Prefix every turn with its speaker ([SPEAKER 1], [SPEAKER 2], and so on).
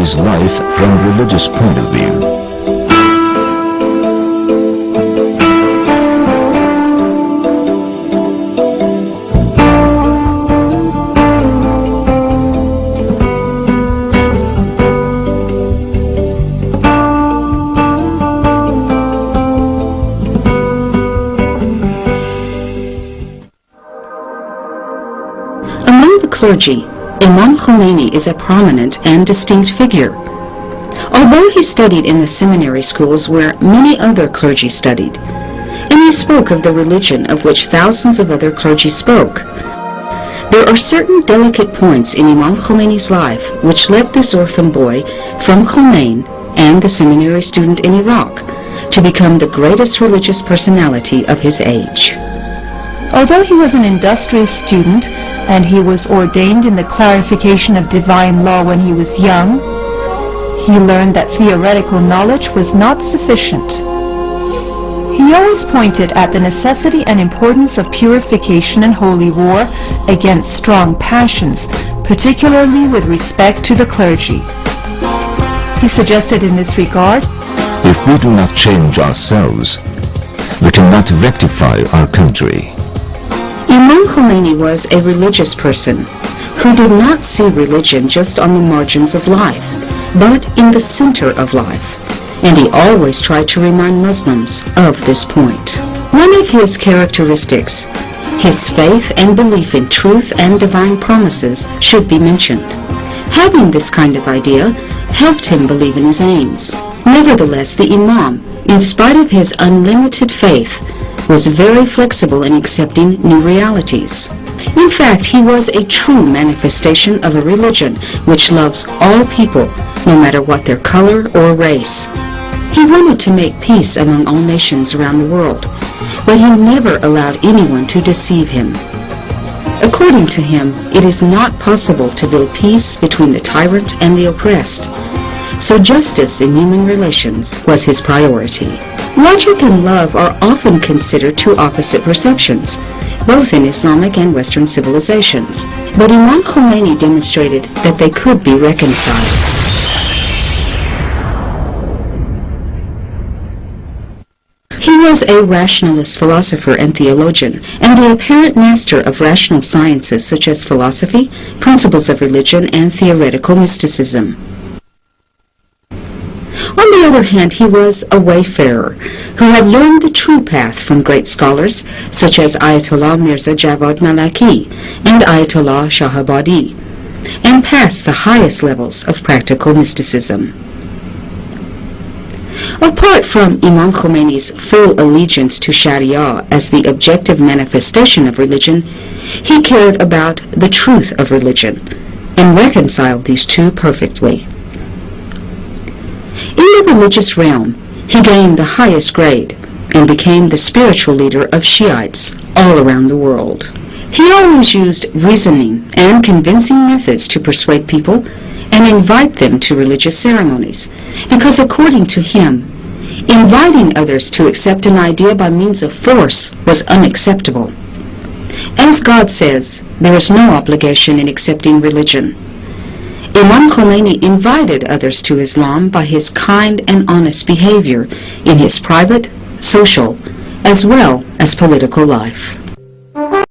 [SPEAKER 1] Khomeini's life from religious point of view.
[SPEAKER 2] Clergy, Imam Khomeini is a prominent and distinct figure. Although he studied in the seminary schools where many other clergy studied, and he spoke of the religion of which thousands of other clergy spoke, there are certain delicate points in Imam Khomeini's life which led this orphan boy from Khomein and the seminary student in Iraq to become the greatest religious personality of his age.
[SPEAKER 3] Although he was an industrious student and he was ordained in the clarification of divine law when he was young, he learned that theoretical knowledge was not sufficient. He always pointed at the necessity and importance of purification and holy war against strong passions, particularly with respect to the clergy. He suggested in this regard,
[SPEAKER 1] if we do not change ourselves, we cannot rectify our country.
[SPEAKER 2] Imam Khomeini was a religious person who did not see religion just on the margins of life, but in the center of life, and he always tried to remind Muslims of this point. One of his characteristics, his faith and belief in truth and divine promises, should be mentioned. Having this kind of idea helped him believe in his aims. Nevertheless, the Imam, in spite of his unlimited faith, was very flexible in accepting new realities. In fact, he was a true manifestation of a religion which loves all people, no matter what their color or race. He wanted to make peace among all nations around the world, but he never allowed anyone to deceive him. According to him, it is not possible to build peace between the tyrant and the oppressed, so justice in human relations was his priority. Logic and love are often considered two opposite perceptions, both in Islamic and Western civilizations. But Imam Khomeini demonstrated that they could be reconciled. He was a rationalist philosopher and theologian, and the apparent master of rational sciences such as philosophy, principles of religion, and theoretical mysticism. On the other hand, he was a wayfarer who had learned the true path from great scholars such as Ayatollah Mirza Javad Malaki and Ayatollah Shahabadi, and passed the highest levels of practical mysticism. Apart from Imam Khomeini's full allegiance to Sharia as the objective manifestation of religion, he cared about the truth of religion and reconciled these two perfectly. In the religious realm, he gained the highest grade and became the spiritual leader of Shiites all around the world. He always used reasoning and convincing methods to persuade people and invite them to religious ceremonies, because according to him, inviting others to accept an idea by means of force was unacceptable. As God says, there is no obligation in accepting religion. Imam Khomeini invited others to Islam by his kind and honest behavior in his private, social, as well as political life.